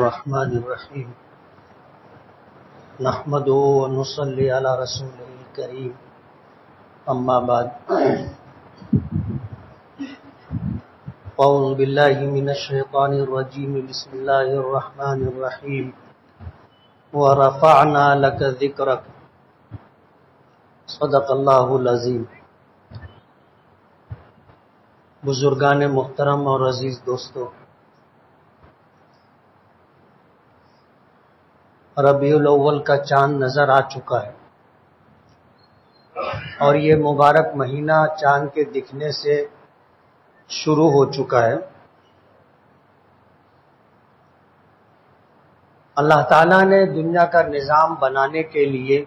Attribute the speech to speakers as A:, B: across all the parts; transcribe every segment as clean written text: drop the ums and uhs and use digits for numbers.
A: الرحمن الرحیم نحمده ونصلی علی رسوله الکریم اما بعد اعوذ باللہ من الشیطان الرجیم بسم اللہ الرحمن الرحیم ورفعنا لک ذکرک صدق اللہ العظیم۔ بزرگان محترم اور عزیز دوستو، ربیع الاول کا چاند نظر آ چکا ہے اور یہ مبارک مہینہ چاند کے دکھنے سے شروع ہو چکا ہے۔ اللہ تعالیٰ نے دنیا کا نظام بنانے کے لیے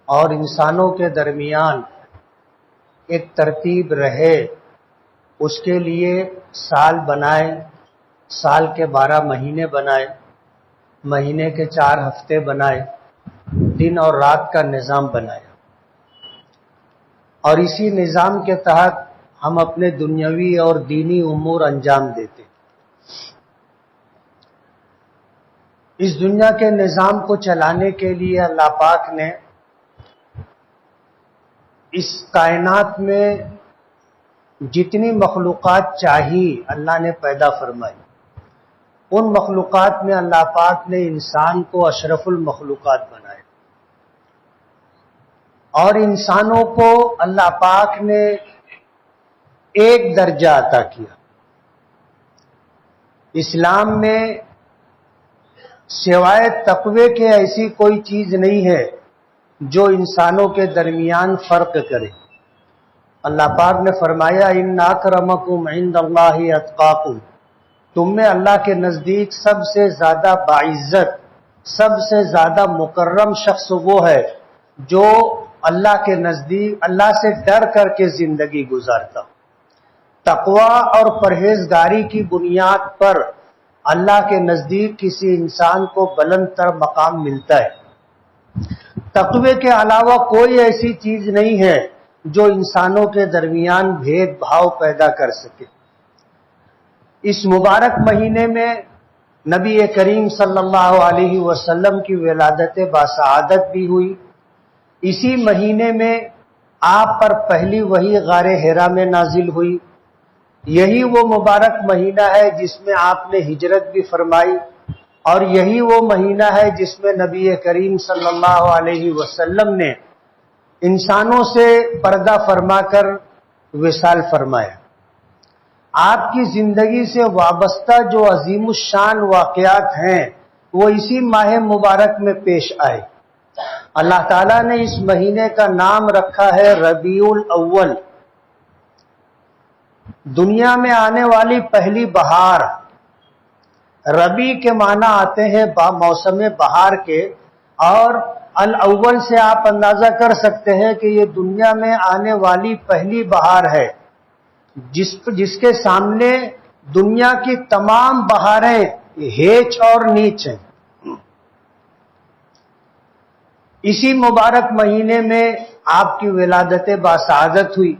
A: اور انسانوں کے درمیان ایک ترتیب رہے اس کے لیے سال بنائے، سال کے 12 مہینے بنائے، مہینے کے 4 ہفتے بنائے، دن اور رات کا نظام بنایا، اور اسی نظام کے تحت ہم اپنے دنیاوی اور دینی امور انجام دیتے۔ اس دنیا کے نظام کو چلانے کے لیے اللہ پاک نے اس کائنات میں جتنی مخلوقات چاہی اللہ نے پیدا فرمائی۔ ان مخلوقات میں اللہ پاک نے انسان کو اشرف المخلوقات بنایا، اور انسانوں کو اللہ پاک نے ایک درجہ عطا کیا۔ اسلام میں سوائے تقوی کے ایسی کوئی چیز نہیں ہے جو انسانوں کے درمیان فرق کرے۔ اللہ پاک نے فرمایا ان اکرمکم عند اللہ اتقاکم، تم میں اللہ کے نزدیک سب سے زیادہ باعزت، سب سے زیادہ مکرم شخص وہ ہے جو اللہ کے نزدیک اللہ سے ڈر کر کے زندگی گزارتا۔ تقوی اور پرہیزگاری کی بنیاد پر اللہ کے نزدیک کسی انسان کو بلند تر مقام ملتا ہے۔ تقوی کے علاوہ کوئی ایسی چیز نہیں ہے جو انسانوں کے درمیان بھید بھاؤ پیدا کر سکے۔ اس مبارک مہینے میں نبی کریم صلی اللہ علیہ وسلم کی ولادت باسعادت بھی ہوئی۔ اسی مہینے میں آپ پر پہلی وحی غار حرا میں نازل ہوئی۔ یہی وہ مبارک مہینہ ہے جس میں آپ نے ہجرت بھی فرمائی، اور یہی وہ مہینہ ہے جس میں نبی کریم صلی اللہ علیہ وسلم نے انسانوں سے پردہ فرما کر وصال فرمایا۔ آپ کی زندگی سے وابستہ جو عظیم الشان واقعات ہیں وہ اسی ماہ مبارک میں پیش آئے۔ اللہ تعالیٰ نے اس مہینے کا نام رکھا ہے ربیع الاول، دنیا میں آنے والی پہلی بہار۔ ربیع کے معنی آتے ہیں موسم بہار کے، اور الاول سے آپ اندازہ کر سکتے ہیں کہ یہ دنیا میں آنے والی پہلی بہار ہے جس کے سامنے دنیا کی تمام بہاریں ہیچ اور نیچ ہیں۔ اسی مبارک مہینے میں آپ کی ولادت باسعادت ہوئی۔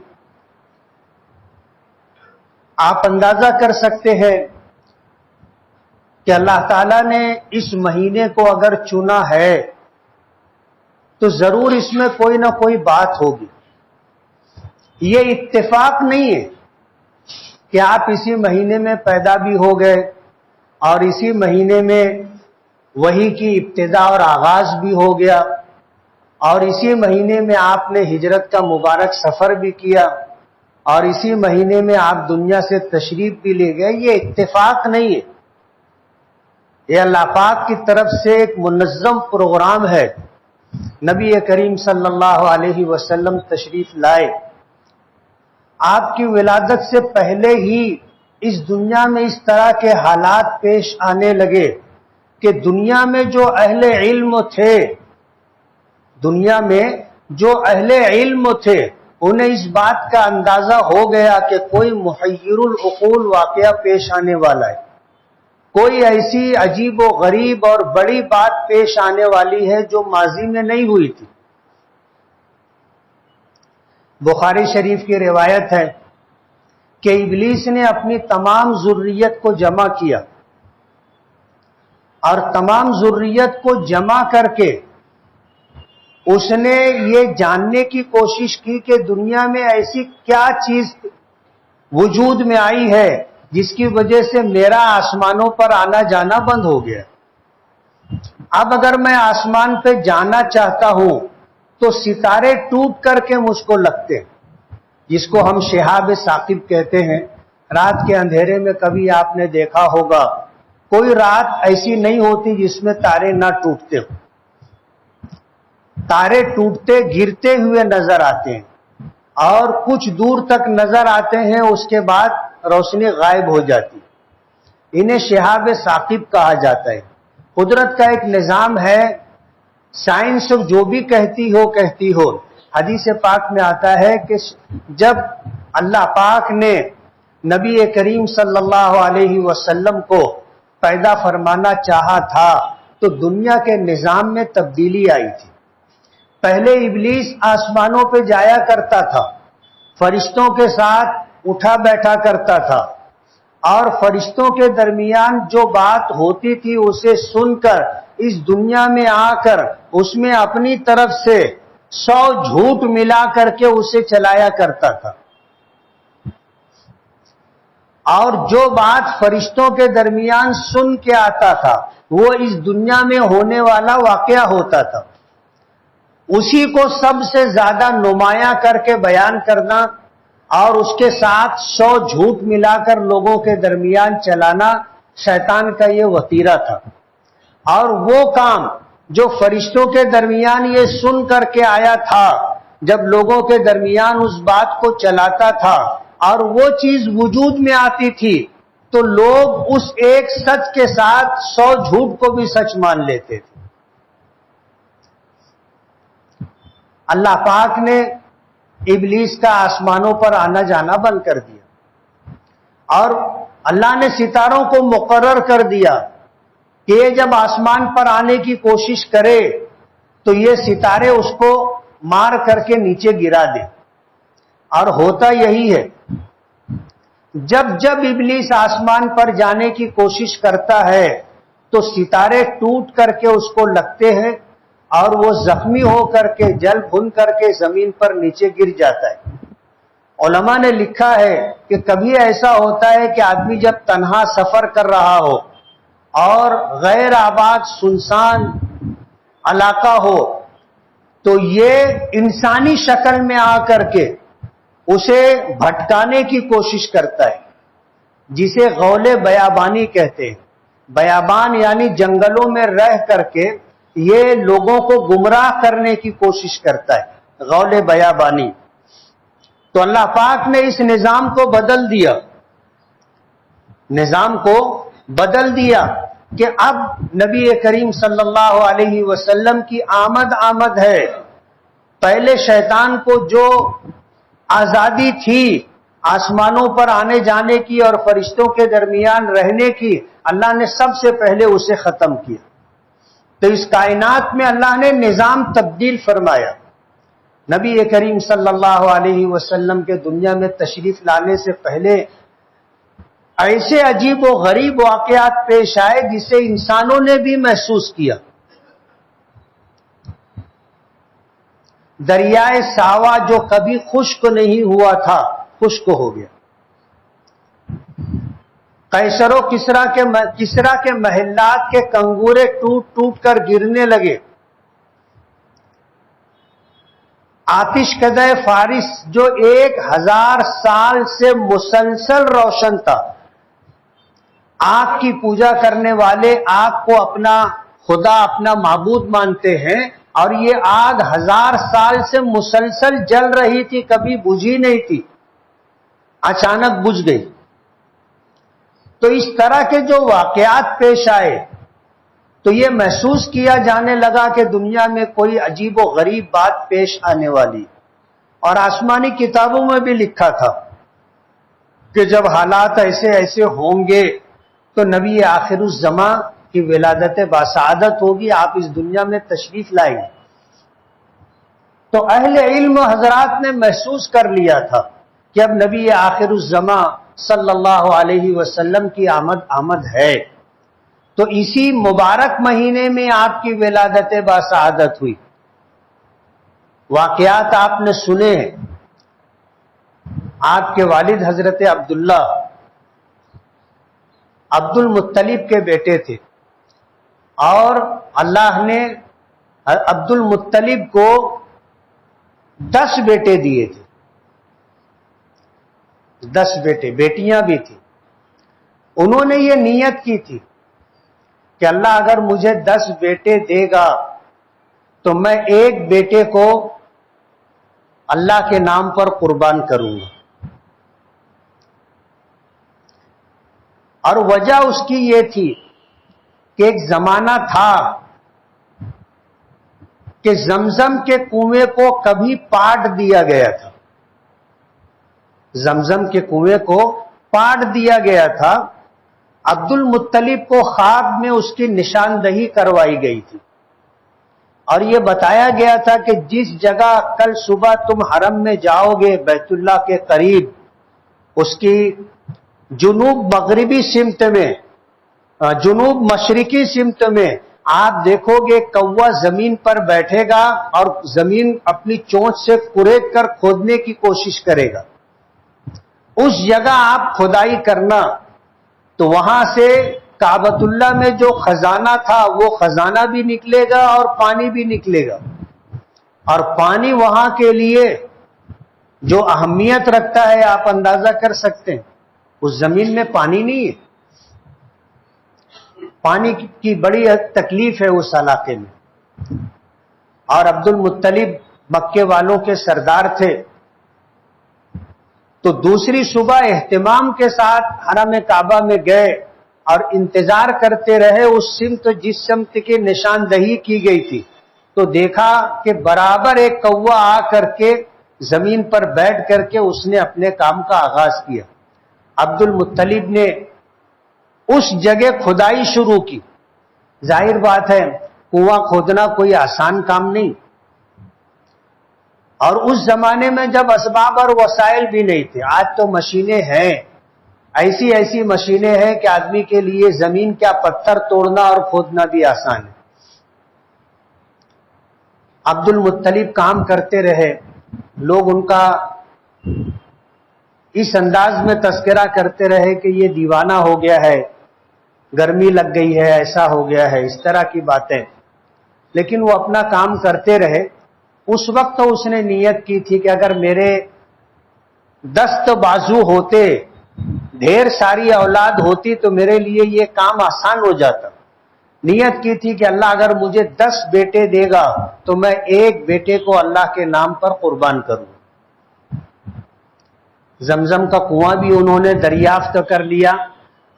A: آپ اندازہ کر سکتے ہیں کہ اللہ تعالیٰ نے اس مہینے کو اگر چنا ہے تو ضرور اس میں کوئی نہ کوئی بات ہوگی۔ یہ اتفاق نہیں ہے کہ آپ اسی مہینے میں پیدا بھی ہو گئے اور اسی مہینے میں وحی کی ابتدا اور آغاز بھی ہو گیا، اور اسی مہینے میں آپ نے ہجرت کا مبارک سفر بھی کیا، اور اسی مہینے میں آپ دنیا سے تشریف بھی لے گئے۔ یہ اتفاق نہیں ہے، یہ اللہ پاک کی طرف سے ایک منظم پروگرام ہے۔ نبی کریم صلی اللہ علیہ وسلم تشریف لائے، آپ کی ولادت سے پہلے ہی اس دنیا میں اس طرح کے حالات پیش آنے لگے کہ دنیا میں جو اہل علم تھے انہیں اس بات کا اندازہ ہو گیا کہ کوئی محیر العقول واقعہ پیش آنے والا ہے، کوئی ایسی عجیب و غریب اور بڑی بات پیش آنے والی ہے جو ماضی میں نہیں ہوئی تھی۔ بخاری شریف کی روایت ہے کہ ابلیس نے اپنی تمام ذریت کو جمع کیا اور تمام ذریت کو جمع کر کے اس نے یہ جاننے کی کوشش کی کہ دنیا میں ایسی کیا چیز وجود میں آئی ہے جس کی وجہ سے میرا آسمانوں پر آنا جانا بند ہو گیا۔ اب اگر میں آسمان پہ جانا چاہتا ہوں تو ستارے ٹوٹ کر کے مجھ کو لگتے ہیں، جس کو ہم شہاب ثاقب کہتے ہیں۔ رات کے اندھیرے میں کبھی آپ نے دیکھا ہوگا کوئی رات ایسی نہیں ہوتی جس میں تارے نہ ٹوٹتے ہو، تارے ٹوٹتے گرتے ہوئے نظر آتے ہیں اور کچھ دور تک نظر آتے ہیں، اس کے بعد روشنی غائب ہو جاتی، انہیں شہاب ثاقب کہا جاتا ہے۔ قدرت کا ایک نظام ہے، سائنس جو بھی کہتی ہو، حدیث پاک میں آتا ہے کہ جب اللہ پاک نے نبی کریم صلی اللہ علیہ وسلم کو پیدا فرمانا چاہا تھا تو دنیا کے نظام میں تبدیلی آئی تھی۔ پہلے ابلیس آسمانوں پہ جایا کرتا تھا، فرشتوں کے ساتھ اٹھا بیٹھا کرتا تھا، اور فرشتوں کے درمیان جو بات ہوتی تھی اسے سن کر اس دنیا میں آ کر اس میں اپنی طرف سے 100 جھوٹ ملا کر کے اسے چلایا کرتا تھا، اور جو بات فرشتوں کے درمیان سن کے آتا تھا وہ اس دنیا میں ہونے والا واقعہ ہوتا تھا، اسی کو سب سے زیادہ نمایاں کر کے بیان کرنا اور اس کے ساتھ 100 جھوٹ ملا کر لوگوں کے درمیان چلانا شیطان کا یہ وتیرہ تھا۔ اور وہ کام جو فرشتوں کے درمیان یہ سن کر کے آیا تھا، جب لوگوں کے درمیان اس بات کو چلاتا تھا اور وہ چیز وجود میں آتی تھی تو لوگ اس ایک سچ کے ساتھ 100 جھوٹ کو بھی سچ مان لیتے تھے۔ اللہ پاک نے ابلیس کا آسمانوں پر آنا جانا بند کر دیا، اور اللہ نے ستاروں کو مقرر کر دیا کہ یہ جب آسمان پر آنے کی کوشش کرے تو یہ ستارے اس کو مار کر کے نیچے گرا دیں۔ اور ہوتا یہی ہے، جب جب ابلیس آسمان پر جانے کی کوشش کرتا ہے تو ستارے ٹوٹ کر کے اس کو لگتے ہیں اور وہ زخمی ہو کر کے جل بھن کر کے زمین پر نیچے گر جاتا ہے۔ علماء نے لکھا ہے کہ کبھی ایسا ہوتا ہے کہ آدمی جب تنہا سفر کر رہا ہو اور غیر آباد سنسان علاقہ ہو تو یہ انسانی شکل میں آ کر کے اسے بھٹکانے کی کوشش کرتا ہے، جسے غول بیابانی کہتے ہیں۔ بیابان یعنی جنگلوں میں رہ کر کے یہ لوگوں کو گمراہ کرنے کی کوشش کرتا ہے، غول بیابانی۔ تو اللہ پاک نے اس نظام کو بدل دیا کہ اب نبی کریم صلی اللہ علیہ وسلم کی آمد ہے۔ پہلے شیطان کو جو آزادی تھی آسمانوں پر آنے جانے کی اور فرشتوں کے درمیان رہنے کی، اللہ نے سب سے پہلے اسے ختم کیا۔ تو اس کائنات میں اللہ نے نظام تبدیل فرمایا۔ نبی کریم صلی اللہ علیہ وسلم کے دنیا میں تشریف لانے سے پہلے ایسے عجیب و غریب واقعات پیش آئے جسے انسانوں نے بھی محسوس کیا۔ دریائے ساوا جو کبھی خشک نہیں ہوا تھا، خشک ہو گیا۔ قیصر و کسرا کے محلات کے کنگورے ٹوٹ ٹوٹ کر گرنے لگے۔ آتش کدہ فارس جو 1000 سال سے مسلسل روشن تھا، آگ کی پوجا کرنے والے آگ کو اپنا خدا اپنا معبود مانتے ہیں، اور یہ آگ 1000 سال سے مسلسل جل رہی تھی، کبھی بجھی نہیں تھی، اچانک بجھ گئی۔ تو اس طرح کے جو واقعات پیش آئے تو یہ محسوس کیا جانے لگا کہ دنیا میں کوئی عجیب و غریب بات پیش آنے والی، اور آسمانی کتابوں میں بھی لکھا تھا کہ جب حالات ایسے ہوں گے تو نبی آخر الزماں کی ولادت باسعادت ہوگی، آپ اس دنیا میں تشریف لائیں گے۔ تو اہل علم حضرات نے محسوس کر لیا تھا کہ اب نبی آخر الزماں صلی اللہ علیہ وسلم کی آمد ہے۔ تو اسی مبارک مہینے میں آپ کی ولادت باسعادت ہوئی۔ واقعات آپ نے سنے ہیں۔ آپ کے والد حضرت عبداللہ عبد المطلب کے بیٹے تھے، اور اللہ نے عبد المطلب کو 10 بیٹے دیے تھے، 10 بیٹے، بیٹیاں بھی تھیں۔ انہوں نے یہ نیت کی تھی کہ اللہ اگر مجھے 10 بیٹے دے گا تو میں ایک بیٹے کو اللہ کے نام پر قربان کروں گا۔ اور وجہ اس کی یہ تھی کہ ایک زمانہ تھا کہ زمزم کے کنویں کو کبھی پاٹ دیا گیا تھا، زمزم کے کنویں کو پاٹ دیا گیا تھا۔ عبد المطلب کو خواب میں اس کی نشاندہی کروائی گئی تھی، اور یہ بتایا گیا تھا کہ جس جگہ کل صبح تم حرم میں جاؤ گے بیت اللہ کے قریب، اس کی جنوب مغربی سمت میں، جنوب مشرقی سمت میں آپ دیکھو گے کوا زمین پر بیٹھے گا اور زمین اپنی چونچ سے کرید کر کھودنے کی کوشش کرے گا۔ اس جگہ آپ کھدائی کرنا تو وہاں سے کعبۃ اللہ میں جو خزانہ تھا وہ خزانہ بھی نکلے گا اور پانی بھی نکلے گا، اور پانی وہاں کے لیے جو اہمیت رکھتا ہے آپ اندازہ کر سکتے ہیں۔ اس زمین میں پانی نہیں ہے، پانی کی بڑی تکلیف ہے اس علاقے میں۔ اور عبد المطلب مکے والوں کے سردار تھے، تو دوسری صبح اہتمام کے ساتھ حرم کعبہ میں گئے اور انتظار کرتے رہے اس سمت جس سمت کی نشاندہی کی گئی تھی، تو دیکھا کہ برابر ایک کوا آ کر کے زمین پر بیٹھ کر کے اس نے اپنے کام کا آغاز کیا۔ عبد المطلب نے اس جگہ کھدائی شروع کی۔ ظاہر بات ہے کنواں کھودنا کوئی آسان کام نہیں، اور اس زمانے میں جب اسباب اور وسائل بھی نہیں تھے۔ آج تو مشینیں ہیں، ایسی ایسی مشینیں ہیں کہ آدمی کے لیے زمین کیا پتھر توڑنا اور کھودنا بھی آسان ہے۔ عبد المطلب کام کرتے رہے، لوگ ان کا اس انداز میں تذکرہ کرتے رہے کہ یہ دیوانہ ہو گیا ہے، گرمی لگ گئی ہے، ایسا ہو گیا ہے، اس طرح کی باتیں، لیکن وہ اپنا کام کرتے رہے۔ اس وقت اس نے نیت کی تھی کہ اگر میرے دست بازو ہوتے، ڈھیر ساری اولاد ہوتی تو میرے لیے یہ کام آسان ہو جاتا۔ نیت کی تھی کہ اللہ اگر مجھے 10 بیٹے دے گا تو میں ایک بیٹے کو اللہ کے نام پر قربان کروں۔ زمزم کا کنواں بھی انہوں نے دریافت کر لیا،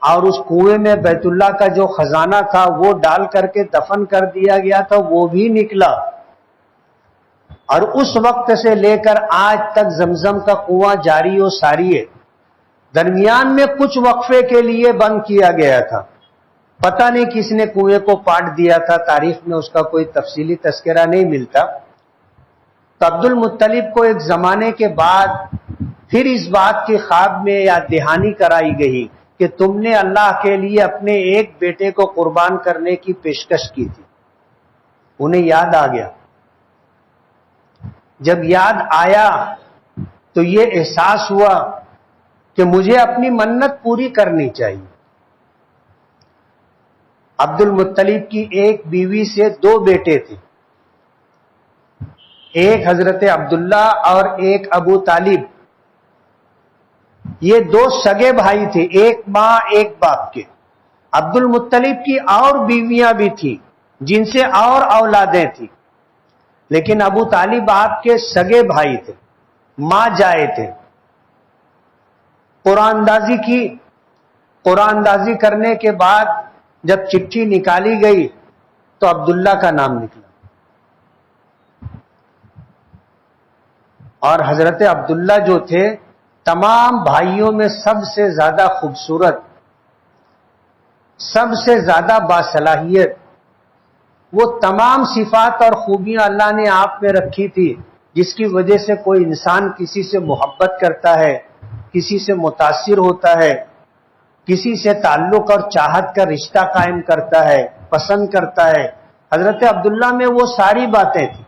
A: اور اس کنویں میں بیت اللہ کا جو خزانہ تھا وہ ڈال کر کے دفن کر دیا گیا تھا، وہ بھی نکلا۔ اور اس وقت سے لے کر آج تک زمزم کا کنواں جاری و ساری ہے۔ درمیان میں کچھ وقفے کے لیے بند کیا گیا تھا، پتہ نہیں کس نے کنویں کو پاٹ دیا تھا، تاریخ میں اس کا کوئی تفصیلی تذکرہ نہیں ملتا۔ تو عبد المطلب کو ایک زمانے کے بعد پھر اس بات کی خواب میں یاد دہانی کرائی گئی کہ تم نے اللہ کے لیے اپنے ایک بیٹے کو قربان کرنے کی پیشکش کی تھی۔ انہیں یاد آ گیا۔ جب یاد آیا تو یہ احساس ہوا کہ مجھے اپنی منت پوری کرنی چاہیے۔ عبد المطلب کی ایک بیوی سے 2 بیٹے تھے، ایک حضرت عبداللہ اور ایک ابو طالب۔ یہ 2 سگے بھائی تھے، ایک ماں ایک باپ کے۔ عبد المطلب کی اور بیویاں بھی تھیں جن سے اور اولادیں تھیں، لیکن ابو طالب آپ کے سگے بھائی تھے، ماں جائے تھے۔ قرآن اندازی کی، قرآن اندازی کرنے کے بعد جب چٹھی نکالی گئی تو عبداللہ کا نام نکلا، اور حضرت عبداللہ جو تھے تمام بھائیوں میں سب سے زیادہ خوبصورت، سب سے زیادہ باصلاحیت، وہ تمام صفات اور خوبیاں اللہ نے آپ میں رکھی تھی جس کی وجہ سے کوئی انسان کسی سے محبت کرتا ہے، کسی سے متاثر ہوتا ہے، کسی سے تعلق اور چاہت کا رشتہ قائم کرتا ہے، پسند کرتا ہے۔ حضرت عبداللہ میں وہ ساری باتیں تھیں،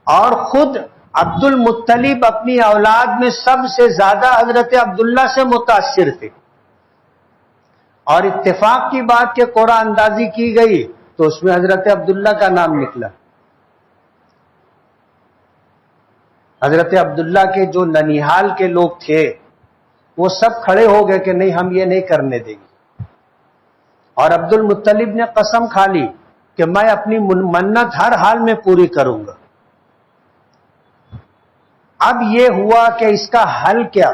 A: اور خود عبد المطلب اپنی اولاد میں سب سے زیادہ حضرت عبداللہ سے متاثر تھے، اور اتفاق کی بات کہ قرآن اندازی کی گئی تو اس میں حضرت عبداللہ کا نام نکلا۔ حضرت عبداللہ کے جو ننیحال کے لوگ تھے وہ سب کھڑے ہو گئے کہ نہیں، ہم یہ نہیں کرنے دیں گے، اور عبد المطلب نے قسم کھا لی کہ میں اپنی منت ہر حال میں پوری کروں گا۔ اب یہ ہوا کہ اس کا حل کیا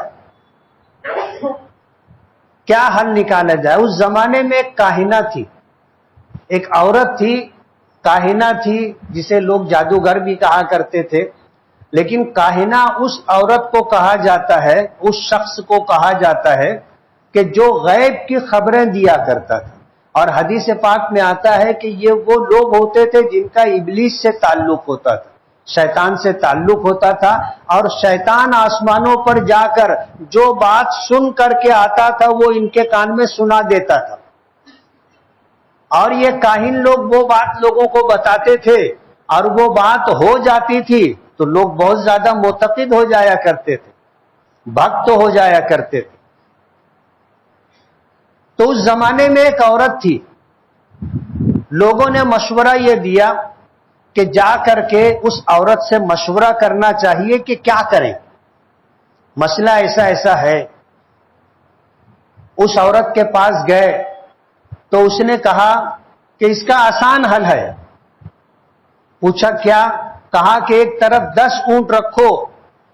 A: حل نکالا جائے؟ اس زمانے میں ایک کاہنہ تھی، ایک عورت تھی، کاہنہ تھی، جسے لوگ جادوگر بھی کہا کرتے تھے، لیکن کاہنہ اس عورت کو کہا جاتا ہے، اس شخص کو کہا جاتا ہے کہ جو غیب کی خبریں دیا کرتا تھا۔ اور حدیث پاک میں آتا ہے کہ یہ وہ لوگ ہوتے تھے جن کا ابلیس سے تعلق ہوتا تھا، شیطان سے تعلق ہوتا تھا، اور شیطان آسمانوں پر جا کر جو بات سن کر کے آتا تھا وہ ان کے کان میں سنا دیتا تھا، اور یہ کاہن لوگ وہ بات لوگوں کو بتاتے تھے، اور وہ بات ہو جاتی تھی تو لوگ بہت زیادہ معتقد ہو جایا کرتے تھے، بھکت ہو جایا کرتے تھے۔ تو اس زمانے میں ایک عورت تھی، لوگوں نے مشورہ یہ دیا کہ جا کر کے اس عورت سے مشورہ کرنا چاہیے کہ کیا کریں، مسئلہ ایسا ایسا ہے۔ اس عورت کے پاس گئے تو اس نے کہا کہ اس کا آسان حل ہے۔ پوچھا کیا؟ کہا کہ ایک طرف 10 اونٹ رکھو،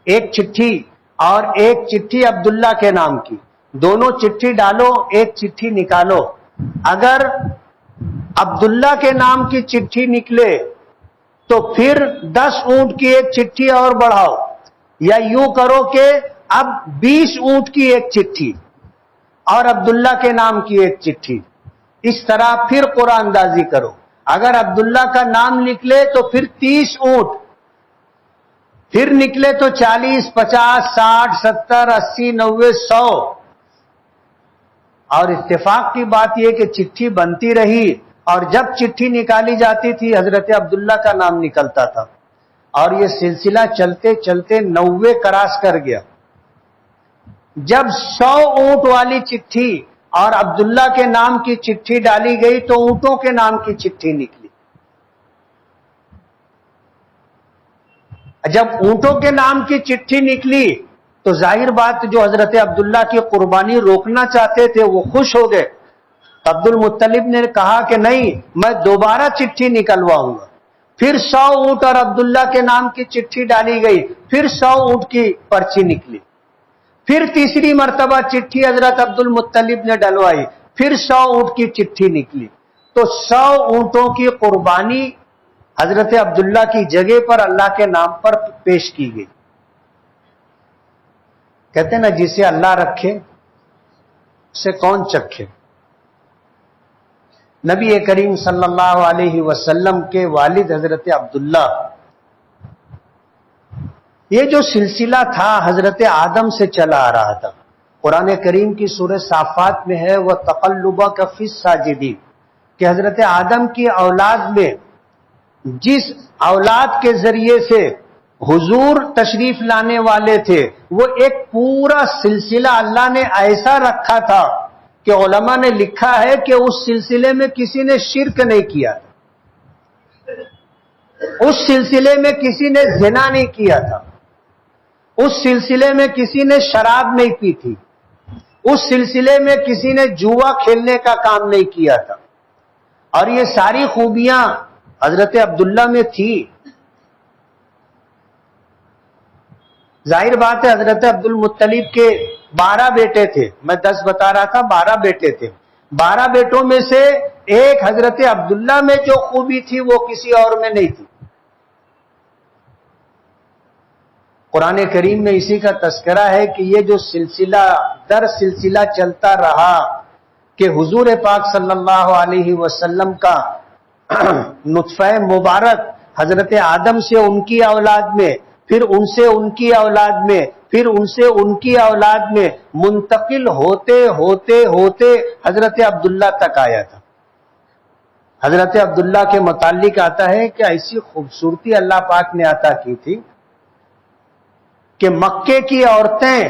A: ایک چٹھی اور ایک چٹھی عبداللہ کے نام کی، دونوں چٹھی ڈالو، ایک چٹھی نکالو، اگر عبداللہ کے نام کی چٹھی نکلے تو پھر 10 اونٹ کی ایک چٹھی اور بڑھاؤ، یا یوں کرو کہ اب 20 اونٹ کی ایک چٹھی اور عبداللہ کے نام کی ایک چٹھی، اس طرح پھر قرآن اندازی کرو، اگر عبداللہ کا نام نکلے تو پھر 30 اونٹ، پھر نکلے تو 40، 50، 60، 70، 80، 90، 100۔ اور اتفاق کی بات یہ کہ چٹھی بنتی رہی، اور جب چٹھی نکالی جاتی تھی حضرت عبداللہ کا نام نکلتا تھا، اور یہ سلسلہ چلتے چلتے 90 کراس کر گیا۔ جب 100 اونٹ والی چٹھی اور عبداللہ کے نام کی چٹھی ڈالی گئی تو اونٹوں کے نام کی چٹھی نکلی۔ جب اونٹوں کے نام کی چٹھی نکلی تو ظاہر بات جو حضرت عبداللہ کی قربانی روکنا چاہتے تھے وہ خوش ہو گئے۔ عبد المطلب نے کہا کہ نہیں، میں دوبارہ چٹھی نکلواؤں گا۔ پھر 100 اونٹ اور عبداللہ کے نام کی چٹھی ڈالی گئی، پھر 100 اونٹ کی پرچی نکلی، پھر تیسری مرتبہ چٹھی حضرت عبد المطلب نے ڈلوائی، پھر 100 اونٹ کی چٹھی نکلی، تو 100 اونٹوں کی قربانی حضرت عبداللہ کی جگہ پر اللہ کے نام پر پیش کی گئی۔ کہتے ہیں نا جسے اللہ رکھے اسے کون چکھے۔ نبی کریم صلی اللہ علیہ وسلم کے والد حضرت عبداللہ، یہ جو سلسلہ تھا حضرت آدم سے چلا آ رہا تھا۔ قرآن کریم کی سورہ صافات میں ہے وَتَقَلُّبَكَ فِي السَّاجِدِينَ، کہ حضرت آدم کی اولاد میں جس اولاد کے ذریعے سے حضور تشریف لانے والے تھے وہ ایک پورا سلسلہ اللہ نے ایسا رکھا تھا کہ علماء نے لکھا ہے کہ اس سلسلے میں کسی نے شرک نہیں کیا تھا، اس سلسلے میں کسی نے زنا نہیں کیا تھا، اس سلسلے میں کسی نے شراب نہیں پی تھی، اس سلسلے میں کسی نے جوا کھیلنے کا کام نہیں کیا تھا، اور یہ ساری خوبیاں حضرت عبداللہ میں تھی۔ ظاہر بات ہے حضرت عبد المطلب کے 12 بیٹے تھے، میں 10 بتا رہا تھا، 12 بیٹے تھے۔ 12 بیٹوں میں سے ایک حضرت عبداللہ میں جو خوبی تھی وہ کسی اور میں نہیں تھی۔ قرآن کریم میں اسی کا تذکرہ ہے کہ یہ جو سلسلہ در سلسلہ چلتا رہا کہ حضور پاک صلی اللہ علیہ وسلم کا نطفہ مبارک حضرت آدم سے ان کی اولاد میں، پھر ان سے ان کی اولاد میں، پھر ان سے ان کی اولاد میں منتقل ہوتے ہوتے ہوتے حضرت عبداللہ تک آیا تھا۔ حضرت عبداللہ کے متعلق آتا ہے کہ ایسی خوبصورتی اللہ پاک نے عطا کی تھی کہ مکے کی عورتیں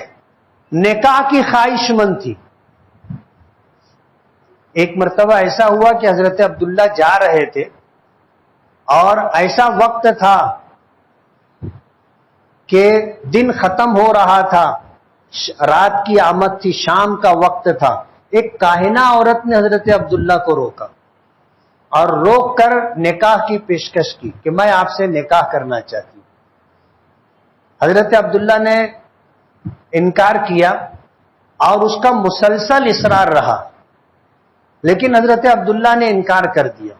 A: نکاح کی خواہش مند تھی۔ ایک مرتبہ ایسا ہوا کہ حضرت عبداللہ جا رہے تھے اور ایسا وقت تھا کہ دن ختم ہو رہا تھا، رات کی آمد تھی، شام کا وقت تھا۔ ایک کاہنہ عورت نے حضرت عبداللہ کو روکا اور روک کر نکاح کی پیشکش کی کہ میں آپ سے نکاح کرنا چاہتی ہوں۔ حضرت عبداللہ نے انکار کیا اور اس کا مسلسل اصرار رہا، لیکن حضرت عبداللہ نے انکار کر دیا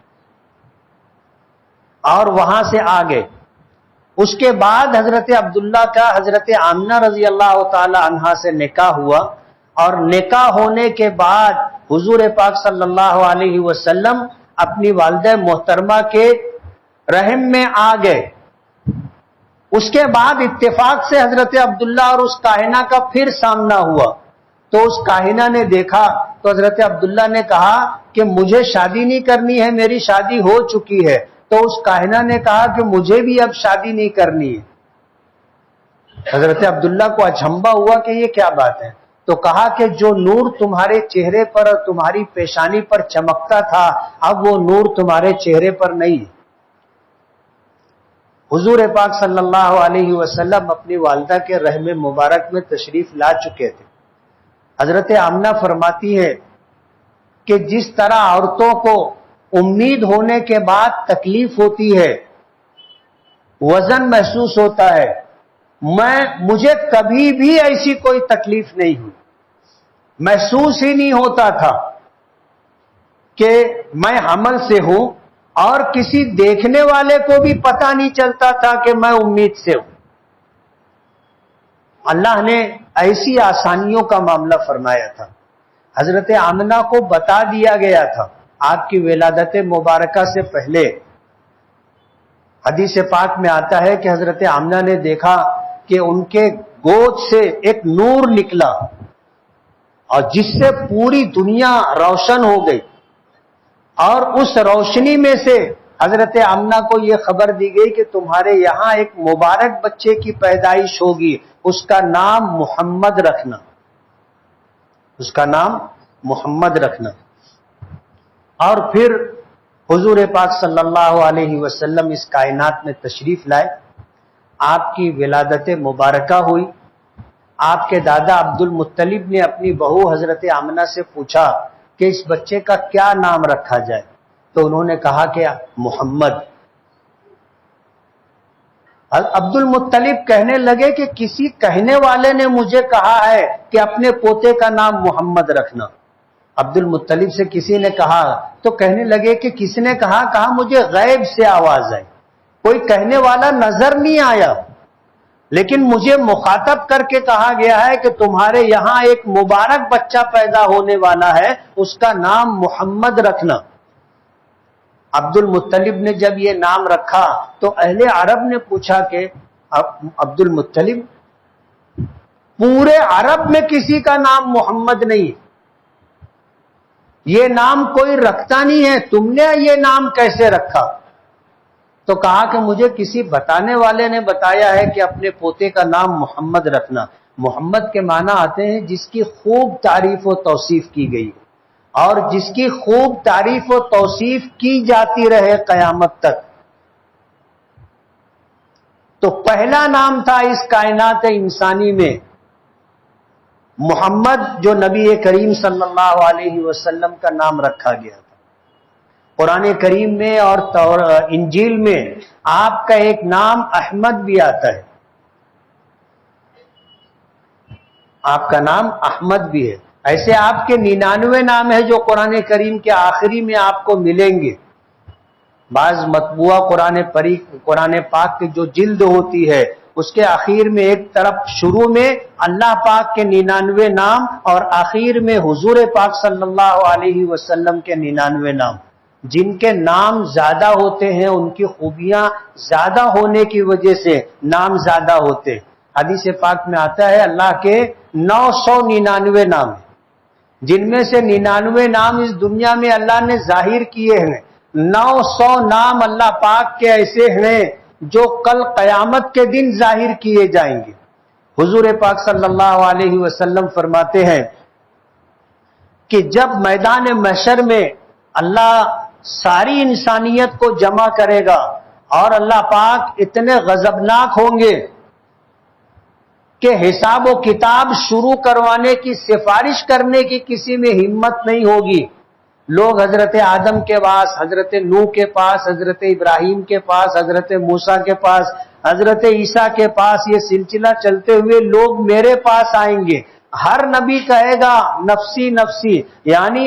A: اور وہاں سے آ گئے۔ اس کے بعد حضرت عبداللہ کا حضرت آمنہ رضی اللہ تعالی عنہا سے نکاح ہوا، اور نکاح ہونے کے بعد حضور پاک صلی اللہ علیہ وسلم اپنی والدہ محترمہ کے رحم میں آ گئے۔ اس کے بعد اتفاق سے حضرت عبداللہ اور اس کاہنہ کا پھر سامنا ہوا، تو اس کاہنہ نے دیکھا تو حضرت عبداللہ نے کہا کہ مجھے شادی نہیں کرنی ہے، میری شادی ہو چکی ہے۔ تو اس کاہنہ نے کہا کہ مجھے بھی اب شادی نہیں کرنی ہے۔ حضرت عبداللہ کو اچنبھا ہوا کہ یہ کیا بات ہے، تو کہا کہ جو نور تمہارے چہرے پر اور تمہاری پیشانی پر چمکتا تھا، اب وہ نور تمہارے چہرے پر نہیں ہے۔ حضور پاک صلی اللہ علیہ وسلم اپنی والدہ کے رحم مبارک میں تشریف لا چکے تھے۔ حضرت آمنہ فرماتی ہے کہ جس طرح عورتوں کو امید ہونے کے بعد تکلیف ہوتی ہے، وزن محسوس ہوتا ہے، مجھے کبھی بھی ایسی کوئی تکلیف نہیں ہوئی، محسوس ہی نہیں ہوتا تھا کہ میں حمل سے ہوں، اور کسی دیکھنے والے کو بھی پتہ نہیں چلتا تھا کہ میں امید سے ہوں۔ اللہ نے ایسی آسانیوں کا معاملہ فرمایا تھا۔ حضرت آمنہ کو بتا دیا گیا تھا آپ کی ولادت مبارکہ سے پہلے۔ حدیث پاک میں آتا ہے کہ حضرت آمنہ نے دیکھا کہ ان کے گود سے ایک نور نکلا، اور جس سے پوری دنیا روشن ہو گئی، اور اس روشنی میں سے حضرت آمنہ کو یہ خبر دی گئی کہ تمہارے یہاں ایک مبارک بچے کی پیدائش ہوگی، اس کا نام محمد رکھنا، اس کا نام محمد رکھنا۔ اور پھر حضور پاک صلی اللہ علیہ وسلم اس کائنات میں تشریف لائے، آپ کی ولادت مبارکہ ہوئی۔ آپ کے دادا عبد المطلب نے اپنی بہو حضرت آمنہ سے پوچھا کہ اس بچے کا کیا نام رکھا جائے، تو انہوں نے کہا کہ محمد۔ عبد المطلب کہنے لگے کہ کسی کہنے والے نے مجھے کہا ہے کہ اپنے پوتے کا نام محمد رکھنا۔ عبد المطلب سے کسی نے کہا تو کہنے لگے کہ کس نے کہا مجھے غیب سے آواز آئی، کوئی کہنے والا نظر نہیں آیا، لیکن مجھے مخاطب کر کے کہا گیا ہے کہ تمہارے یہاں ایک مبارک بچہ پیدا ہونے والا ہے، اس کا نام محمد رکھنا۔ عبد المطلب نے جب یہ نام رکھا تو اہل عرب نے پوچھا کہ عبد المطلب، پورے عرب میں کسی کا نام محمد نہیں، یہ نام کوئی رکھتا نہیں ہے، تم نے یہ نام کیسے رکھا؟ تو کہا کہ مجھے کسی بتانے والے نے بتایا ہے کہ اپنے پوتے کا نام محمد رکھنا۔ محمد کے معنی آتے ہیں جس کی خوب تعریف و توصیف کی گئی، اور جس کی خوب تعریف و توصیف کی جاتی رہے قیامت تک۔ تو پہلا نام تھا اس کائنات انسانی میں محمد، جو نبی کریم صلی اللہ علیہ وسلم کا نام رکھا گیا تھا۔ قرآن کریم میں اور انجیل میں آپ کا ایک نام احمد بھی آتا ہے، آپ کا نام احمد بھی ہے۔ ایسے آپ کے 99 نام ہیں جو قرآن کریم کے آخری میں آپ کو ملیں گے۔ بعض مطبوعہ قرآن پاک کی جو جلد ہوتی ہے اس کے آخر میں ایک طرف شروع میں اللہ پاک کے 99 نام اور آخر میں حضور پاک صلی اللہ علیہ وسلم کے 99 نام۔ جن کے نام زیادہ ہوتے ہیں ان کی خوبیاں زیادہ ہونے کی وجہ سے نام زیادہ ہوتے ہیں۔ حدیث پاک میں آتا ہے اللہ کے 999 نام ہیں، جن میں سے 99 نام اس دنیا میں اللہ نے ظاہر کیے ہیں، 900 نام اللہ پاک کے ایسے ہیں جو کل قیامت کے دن ظاہر کیے جائیں گے۔ حضور پاک صلی اللہ علیہ وسلم فرماتے ہیں کہ جب میدان محشر میں اللہ ساری انسانیت کو جمع کرے گا اور اللہ پاک اتنے غضبناک ہوں گے کہ حساب و کتاب شروع کروانے کی سفارش کرنے کی کسی میں ہمت نہیں ہوگی۔ لوگ حضرت آدم کے پاس، حضرت نوح کے پاس، حضرت ابراہیم کے پاس، حضرت موسیٰ کے پاس، حضرت عیسیٰ کے پاس، یہ سلسلہ چلتے ہوئے لوگ میرے پاس آئیں گے۔ ہر نبی کہے گا نفسی نفسی، یعنی